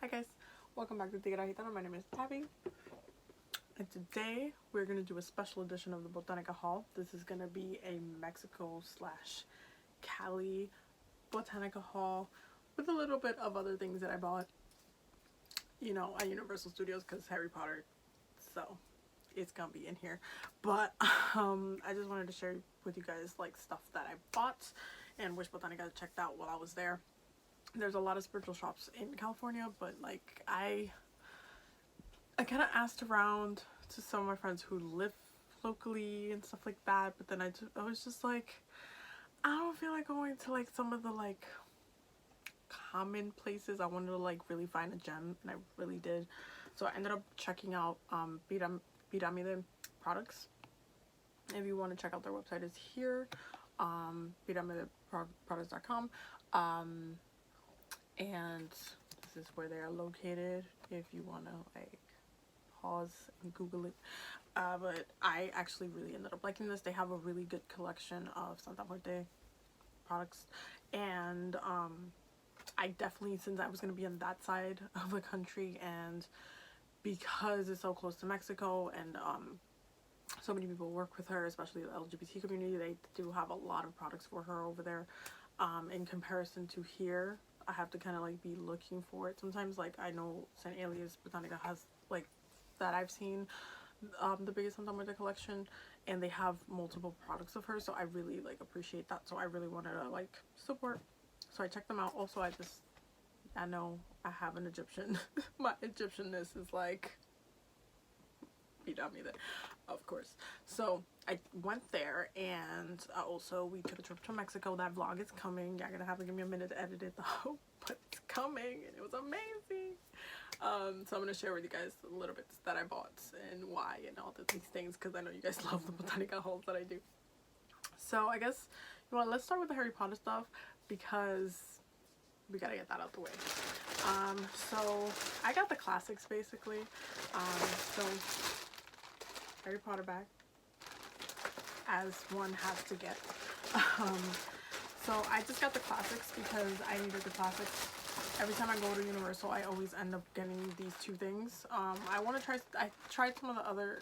Hi guys, welcome back to Tequila. My name is Abby, and today we're going to do a special edition of the Botanica haul. This is going to be a Mexico slash Cali Botanica haul with a little bit of other things that I bought, you know, at Universal Studios because Harry Potter, so it's going to be in here. But I just wanted to share with you guys like stuff that I bought and which Botanica I checked out while I was there. There's a lot of spiritual shops in California, but like I kind of asked around to some of my friends who live locally and stuff like that, but then I was just like, I don't feel like going to like some of the like common places. I wanted to like really find a gem, and I really did. So I ended up checking out Pyramide products. If you want to check out their website, is here, pyramideproducts.com. And this is where they are located if you want to like pause and Google it. But I actually really ended up liking this. They have a really good collection of Santa Muerte products, and I definitely, since I was going to be on that side of the country, and because it's so close to Mexico, and so many people work with her, especially the LGBT community, they do have a lot of products for her over there. In comparison to here, I have to kind of like be looking for it. Sometimes like I know St. Elias Botanica has like, that I've seen, the biggest Santa Muerte collection, and they have multiple products of hers, so I really like appreciate that. So I really wanted to like support, so I checked them out. Also, I know I have an Egyptian my Egyptianness is like Pyramide, of course. So I went there, and also we took a trip to Mexico. That vlog is coming. You're gonna have to give me a minute to edit it though, but it's coming, and it was amazing. So I'm gonna share with you guys a little bits that I bought and why and all these things, because I know you guys love the Botanica hauls that I do. So I guess, you know what, let's start with the Harry Potter stuff, because we gotta get that out the way. So I got the classics basically. So Harry Potter bag, as one has to get. So I just got the classics because I needed the classics. Every time I go to Universal, I always end up getting these two things. I tried some of the other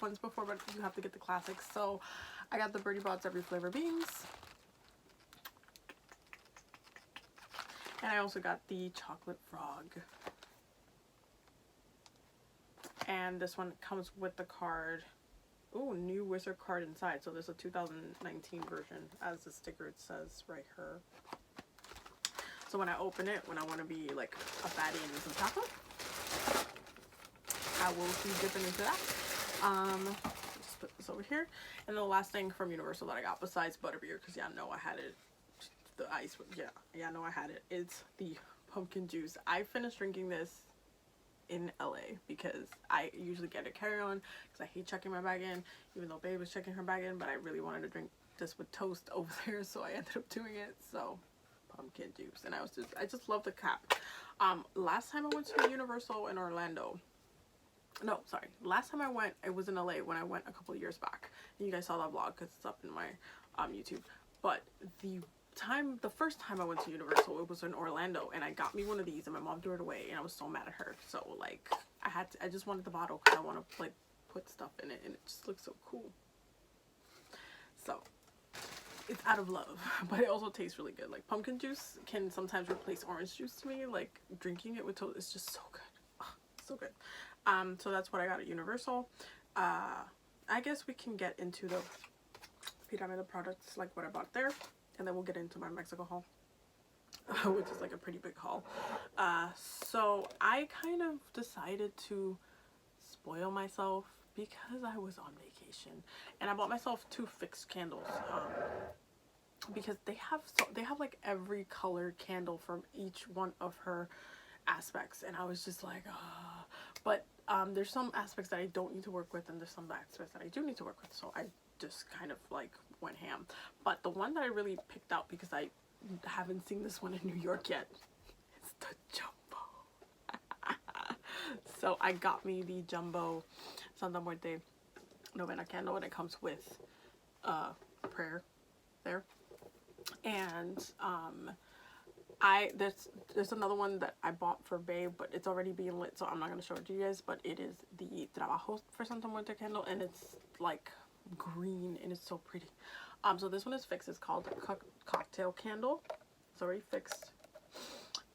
ones before, but you have to get the classics. So I got the Birdie Bots Every Flavor Beans. And I also got the Chocolate Frog. And this one comes with the card. Ooh, new Wizard card inside. So there's a 2019 version, as the sticker it says right here. So when I open it, when I want to be like a fatty and eat some chocolate, I will be dipping into that. Just put this over here. And the last thing from Universal that I got, besides butterbeer, because y'all know I had it, the ice, yeah, know I had it, it's the pumpkin juice. I finished drinking this in LA because I usually get a carry-on because I hate checking my bag in, even though babe was checking her bag in, but I really wanted to drink this with toast over there, so I ended up doing it. So pumpkin juice, and I just love the cap. Last time I went to Universal in Orlando, no, sorry, last time I went, it was in LA when I went a couple of years back, and you guys saw that vlog because it's up in my YouTube. But the first time I went to Universal, it was in Orlando, and I got me one of these, and my mom threw it away, and I was so mad at her. So like I just wanted the bottle because I want to like put stuff in it, and it just looks so cool. So it's out of love, but it also tastes really good. Like pumpkin juice can sometimes replace orange juice to me. Like drinking it with toast is just so good. Oh, so good. So that's what I got at Universal. I guess we can get into the Pyramide products, like what I bought there, and then we'll get into my Mexico haul, which is like a pretty big haul. So I kind of decided to spoil myself because I was on vacation, and I bought myself 2 fixed candles, because they have like every colored candle from each one of her aspects, and I was just like, but there's some aspects that I don't need to work with, and there's some aspects that I do need to work with, so I just kind of like went ham. But the one that I really picked out, because I haven't seen this one in New York yet, is the jumbo. So I got me the jumbo Santa Muerte Novena candle, and it comes with prayer there. And There's another one that I bought for Babe, but it's already being lit, so I'm not gonna show it to you guys. But it is the Trabajo for Santa Muerte candle, and it's like green and it's so pretty. So this one is fixed. It's called cocktail candle. It's already fixed.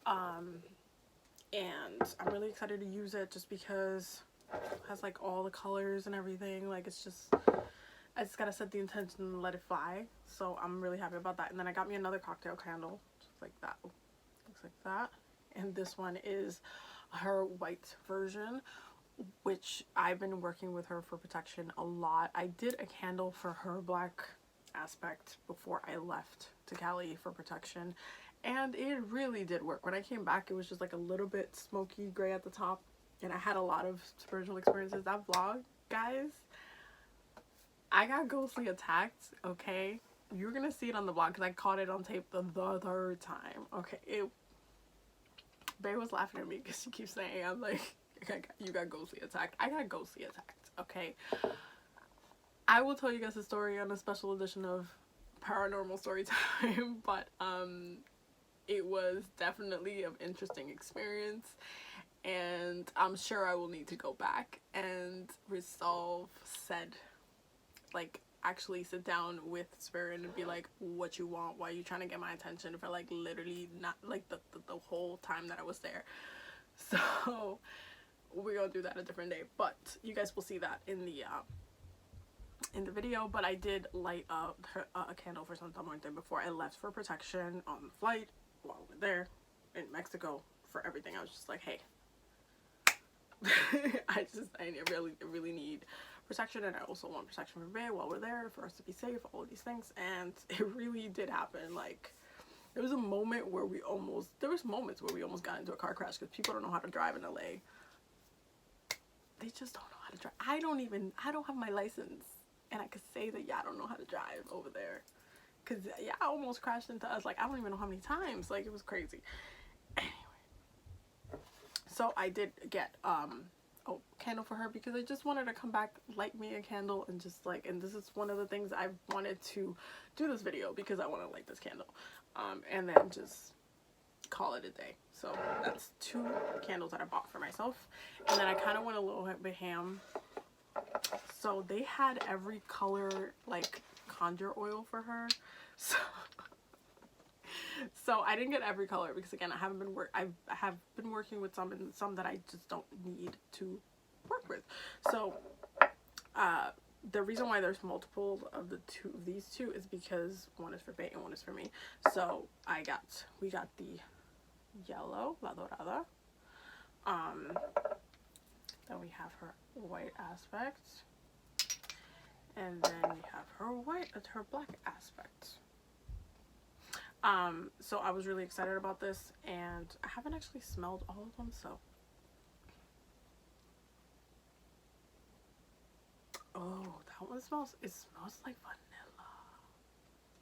And I'm really excited to use it just because it has like all the colors and everything. Like it's just, I just gotta set the intention and let it fly. So I'm really happy about that. And then I got me another cocktail candle, just like that. Looks like that. And this one is her white version, which I've been working with her for protection a lot. I did a candle for her black aspect before I left to Cali for protection, and it really did work. When I came back, it was just like a little bit smoky gray at the top, and I had a lot of spiritual experiences. That vlog, guys, I got ghostly attacked, okay? You're gonna see it on the vlog because I caught it on tape the third time, okay? Bae was laughing at me because she keeps saying, I'm like, you got ghostly attacked. I got ghostly attacked, okay? I will tell you guys a story on a special edition of Paranormal Story Time, but it was definitely an interesting experience, and I'm sure I will need to go back and resolve said, like, actually sit down with Spirit and be like, what you want, why are you trying to get my attention for like literally not like the whole time that I was there. So we're gonna do that a different day, but you guys will see that in the video. But I did light up a candle for Santa Muerte before I left for protection on the flight while we're there in Mexico for everything. I was just like, hey, I really need protection, and I also want protection for Bae while we're there, for us to be safe, all of these things. And it really did happen. Like, there was moments where we almost got into a car crash because people don't know how to drive in LA. They just don't know how to drive. I don't have my license, and I could say that y'all don't know how to drive over there, because y'all almost crashed into us. Like, I don't even know how many times. Like, it was crazy. Anyway, so I did get a candle for her because I just wanted to come back, light me a candle, and just like, and this is one of the things I wanted to do this video because I want to light this candle, and then just call it a day. So that's 2 candles that I bought for myself. And then I kind of went a little bit ham, so they had every color like conjure oil for her. So I didn't get every color because, again, I have been working with some, and some that I just don't need to work with. So the reason why there's multiple of these two is because one is for Bae and one is for me. So we got the yellow, La Dorada. Then we have her white aspect, and then we have her black aspect. So I was really excited about this, and I haven't actually smelled all of them, so. Oh, that one smells like vanilla,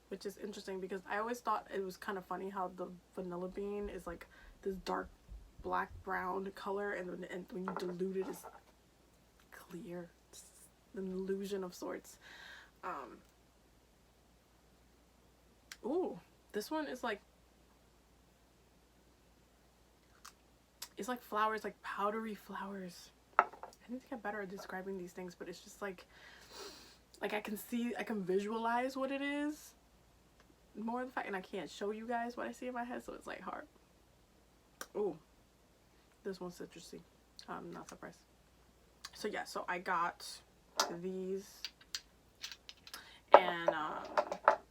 which is interesting because I always thought it was kind of funny how the vanilla bean is like this dark black brown color, and when you dilute it, it's clear. It's an illusion of sorts. Ooh, this one is like, it's like flowers, like powdery flowers. I need to get better at describing these things, but it's just like I can visualize what it is more than the fact, and I can't show you guys what I see in my head, so it's like hard. Ooh, this one's citrusy. I'm not surprised. So yeah, so I got these, and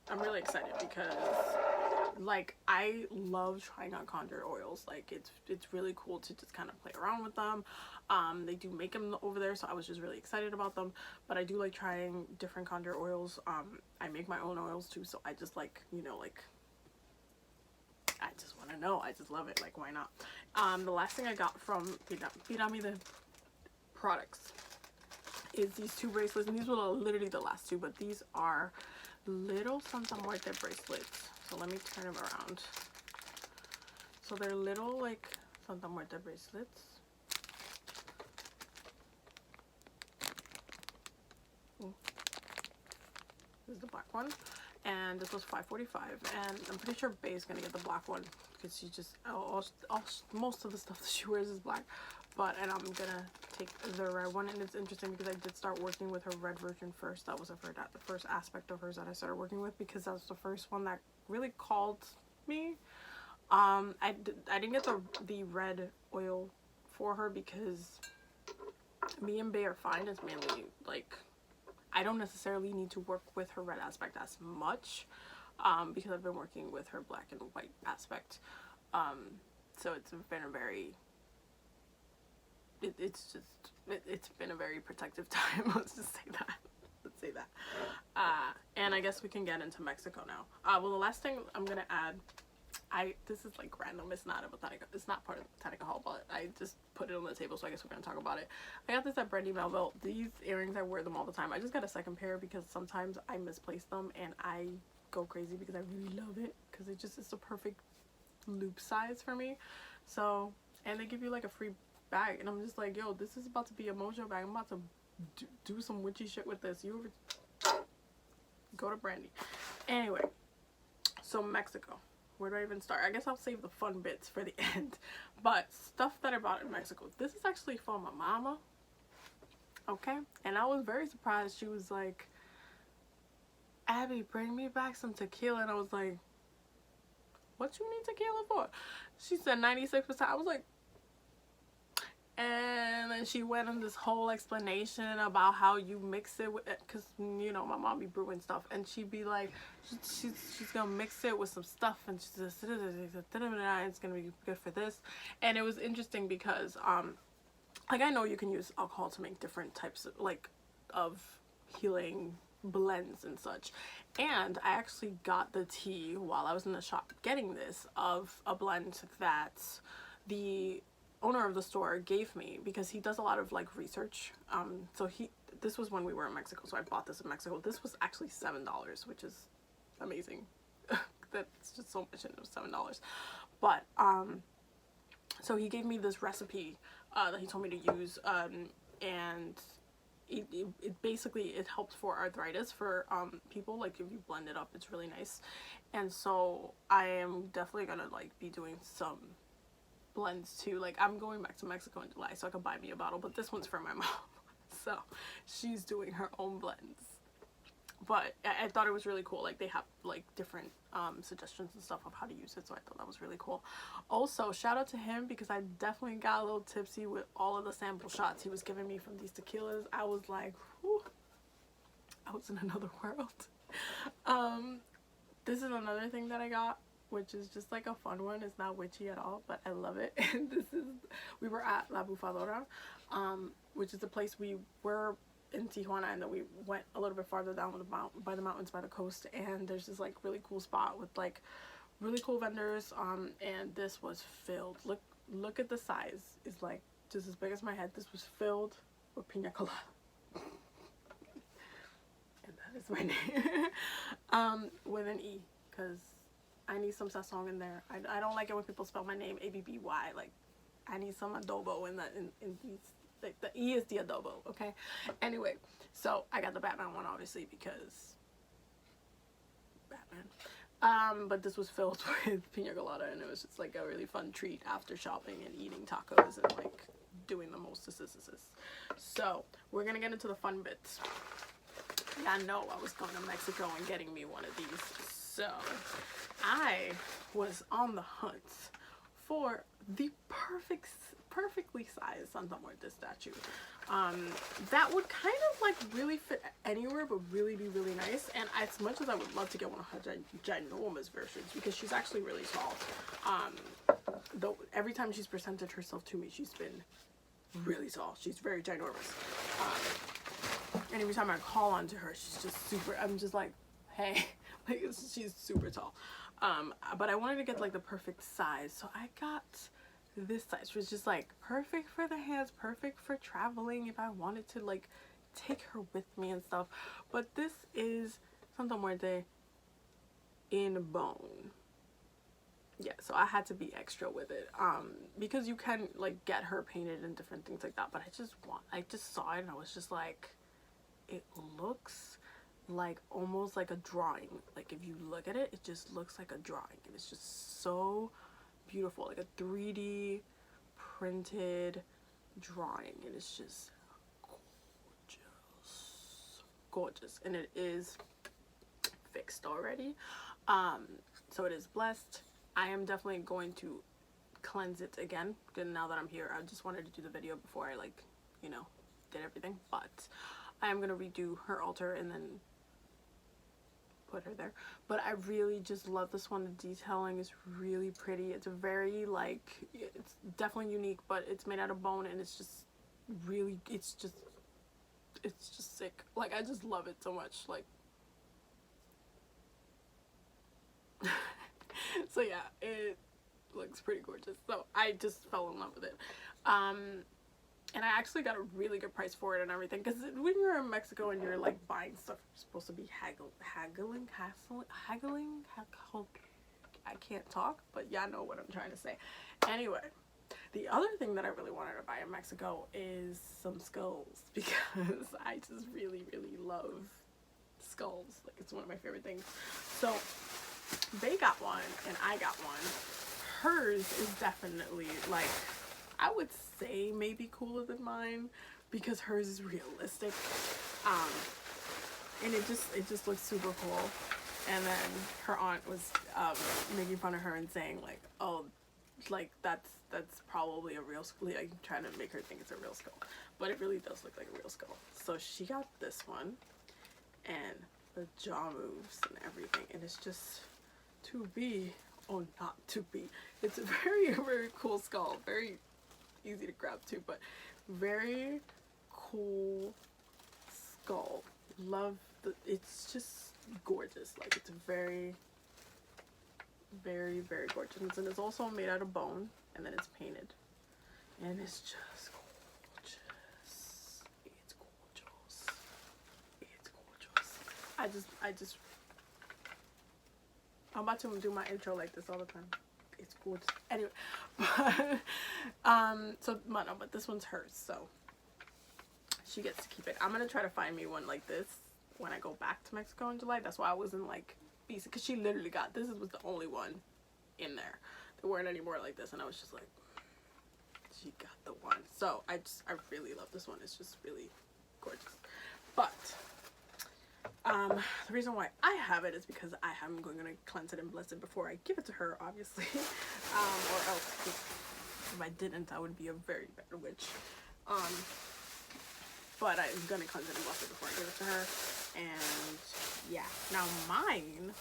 I'm really excited because, like, I love trying out conjure oils. Like, it's really cool to just kind of play around with them. They do make them over there, so I was just really excited about them. But I do like trying different conjure oils. I make my own oils too, so I just like, you know, like, I just want to know. I just love it. Like, why not? The last thing I got from Pyramide products is these 2 bracelets, and these were literally the last 2, but these are little Santa Muerte bracelets. So let me turn them around. So they're little like Santa Muerte bracelets. Ooh. This is the black one, and this was $5.45, and I'm pretty sure Bae is gonna get the black one because she just most of the stuff that she wears is black. And I'm gonna take the red one, and it's interesting because I did start working with her red version first. That was the first aspect of hers that I started working with, because that was the first one that really called me. I didn't get the red oil for her because me and Bae are fine. It's mainly like I don't necessarily need to work with her red aspect as much, because I've been working with her black and white aspect. So it's been a very it's been a very protective time. Let's just say that. Let's say that. And I guess we can get into Mexico now. Well, the last thing I'm gonna add, this is like random. It's not a Botanica. It's not part of the Botanica haul, but I just put it on the table, so I guess we're gonna talk about it. I got this at Brandy Melville. These earrings, I wear them all the time. I just got a second pair because sometimes I misplace them and I go crazy because I really love it, because it's the perfect loop size for me. So, and they give you like a free bag, and I'm just like, yo, this is about to be a mojo bag. I'm about to do some witchy shit with this. You ever go to Brandy? Anyway, so Mexico. Where do I even start? I guess I'll save the fun bits for the end. But stuff that I bought in Mexico. This is actually for my mama. Okay? And I was very surprised. She was like, Abby, bring me back some tequila. And I was like, what you need tequila for? She said 96%. I was like, and then she went on this whole explanation about how you mix it with it, because you know my mom be brewing stuff, and she'd be like, she's gonna mix it with some stuff, and she's just, it's gonna be good for this. And it was interesting because like I know you can use alcohol to make different types of of healing blends and such, and I actually got the tea while I was in the shop getting this, of a blend that the owner of the store gave me, because he does a lot of like research. So this was when we were in Mexico, so I bought this in Mexico. This was actually $7, which is amazing. That's just so much, and it was $7. But so he gave me this recipe that he told me to use, and it basically, it helps for arthritis for people. Like if you blend it up, it's really nice. And so I am definitely gonna like be doing some blends too. Like I'm going back to Mexico in July, so I could buy me a bottle, but this one's for my mom. So she's doing her own blends. But I thought it was really cool. Like they have like different suggestions and stuff of how to use it, so I thought that was really cool. Also, shout out to him, because I definitely got a little tipsy with all of the sample shots he was giving me from these tequilas. I was like, whew, I was in another world. This is another thing that I got, which is just like a fun one. It's not witchy at all, but I love it. And we were at La Bufadora, which is the place we were in Tijuana, and then we went a little bit farther down by the mountains, by the coast, and there's this like really cool spot with like really cool vendors, and this was filled. Look at the size. It's like just as big as my head. This was filled with pina colada. And that is my name. With an E, because I need some sazon in there. I don't like it when people spell my name ABBY. Like, I need some adobo in these. Like, the E is the adobo, okay? Anyway, so I got the Batman one, obviously, because Batman. But this was filled with pina colada, and it was just like a really fun treat after shopping and eating tacos and like doing the most. So we're gonna get into the fun bits. I know I was going to Mexico and getting me one of these. So I was on the hunt for the perfectly sized Santa Muerte statue that would kind of like really fit anywhere, but really be really nice. And as much as I would love to get one of her ginormous versions, because she's actually really tall, though every time she's presented herself to me, she's been really tall. She's very ginormous, and every time I call onto her, she's just super, I'm just like, hey, like she's super tall. But I wanted to get like the perfect size, so I got this size, which was just like perfect for the hands, perfect for traveling if I wanted to like take her with me and stuff. But this is Santa Muerte in bone. Yeah, so I had to be extra with it, because you can like get her painted and different things like that, but I just saw it and I was just like, it looks like almost like a drawing. Like if you look at it, it just looks like a drawing, and it's just so beautiful, like a 3D printed drawing, and it's just gorgeous, and it is fixed already. So it is blessed. I am definitely going to cleanse it again. And now that I'm here, I just wanted to do the video before I, like, you know, did everything. But I am gonna redo her altar and then put her there. But I really just love this one. The detailing is really pretty. It's a very, like, it's definitely unique, but it's made out of bone, and it's just really, it's just sick. Like, I just love it so much. Like, so yeah, it looks pretty gorgeous. So I just fell in love with it. And I actually got a really good price for it and everything, because when you're in Mexico and you're like buying stuff, you're supposed to be haggling. I can't talk, but y'all know what I'm trying to say. Anyway, the other thing that I really wanted to buy in Mexico is some skulls, because I just really love skulls. Like, it's one of my favorite things. So they got one and I got one. Hers is definitely, like, I would say maybe cooler than mine, because hers is realistic, and it just looks super cool. And then her aunt was making fun of her and saying, like, oh, like, that's probably a real skull, like, trying to make her think it's a real skull, but it really does look like a real skull. So she got this one, and the jaw moves and everything, and it's just to be, oh, not to be, it's a very cool skull, very easy to grab too, but very cool skull. Love the, it's just gorgeous. Like, it's very gorgeous, and it's also made out of bone, and then it's painted, and it's just gorgeous. It's gorgeous. I'm about to do my intro like this all the time. It's gorgeous. Anyway, but this one's hers, so she gets to keep it. I'm gonna try to find me one like this when I go back to Mexico in July. That's why I wasn't like BC, because she literally got this. Was the only one in there. There weren't any more like this, and I was just like, she got the one. So I really love this one. It's just really gorgeous. But the reason why I have it is because I am going to cleanse it and bless it before I give it to her, obviously. Or else, if I didn't, I would be a very bad witch. But I'm going to cleanse it and bless it before I give it to her. And yeah, now mine,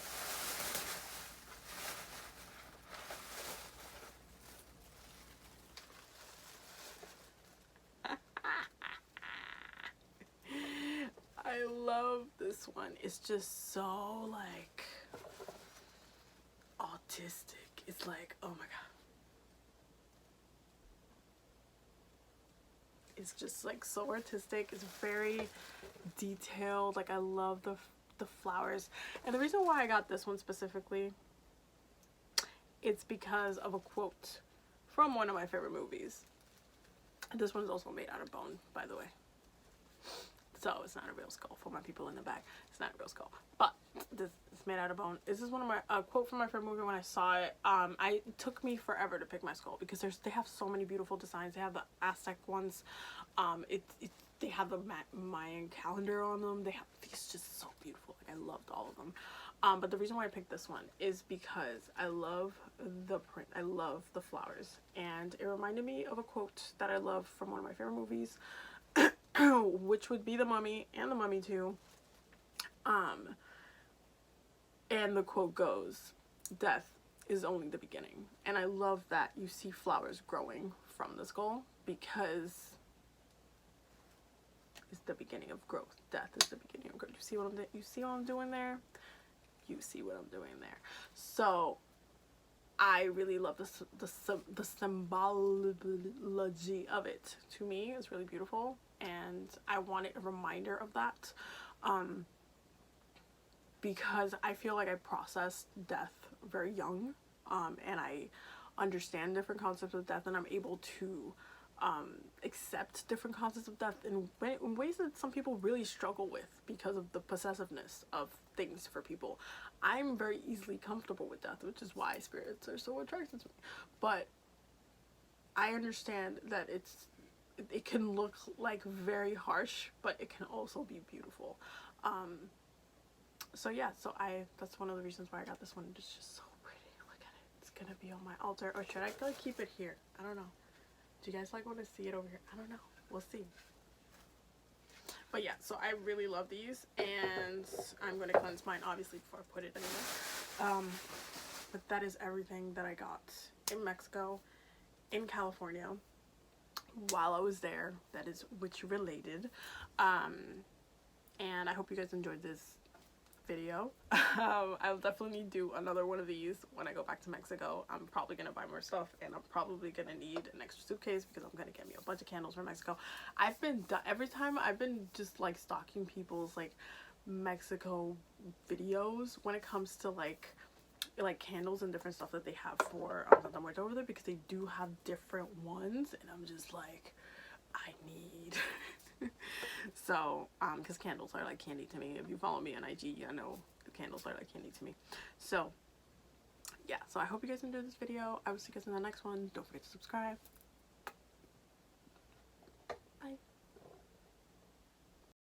I love this one. It's just so, like, autistic. It's like, oh my god. It's just like so artistic. It's very detailed. Like, I love the flowers. And the reason why I got this one specifically, it's because of a quote from one of my favorite movies. This one's also made out of bone, by the way. So it's not a real skull. For my people in the back, it's not a real skull, but this is made out of bone. This is one of my quote from my favorite movie. When I saw it, it took me forever to pick my skull, because they have so many beautiful designs. They have the Aztec ones, they have the Mayan calendar on them. They have these just so beautiful. Like, I loved all of them. But the reason why I picked this one is because I love the print. I love the flowers, and it reminded me of a quote that I love from one of my favorite movies, which would be The Mummy and The Mummy 2. And the quote goes, "Death is only the beginning." And I love that you see flowers growing from the skull, because it's the beginning of growth. Death is the beginning of growth. You see what I'm doing there? You see what I'm doing there. So I really love the symbology of it. To me, it's really beautiful, and I wanted a reminder of that, because I feel like I processed death very young, and I understand different concepts of death, and I'm able to accept different concepts of death in ways that some people really struggle with because of the possessiveness of things for people. I'm very easily comfortable with death, which is why spirits are so attracted to me. But I understand that it can look like very harsh, but it can also be beautiful. So yeah, that's one of the reasons why I got this one. It's just so pretty. Look at it. It's gonna be on my altar. Or should I like keep it here? I don't know. Do you guys like want to see it over here? I don't know. We'll see. But yeah, so I really love these, and I'm gonna cleanse mine obviously before I put it anywhere. But that is everything that I got in Mexico, in California, while I was there. That is witch related. And I hope you guys enjoyed this video. I'll definitely do another one of these when I go back to Mexico. I'm probably gonna buy more stuff, and I'm probably gonna need an extra suitcase because I'm gonna get me a bunch of candles from Mexico. Every time I've been just like stalking people's like Mexico videos when it comes to like candles and different stuff that they have for Santa Muerte over there, because they do have different ones, and I'm just like, I need so because candles are like candy to me. If you follow me on IG, I know the candles are like candy to me. So yeah, so I hope you guys enjoyed this video. I will see you guys in the next one. Don't forget to subscribe.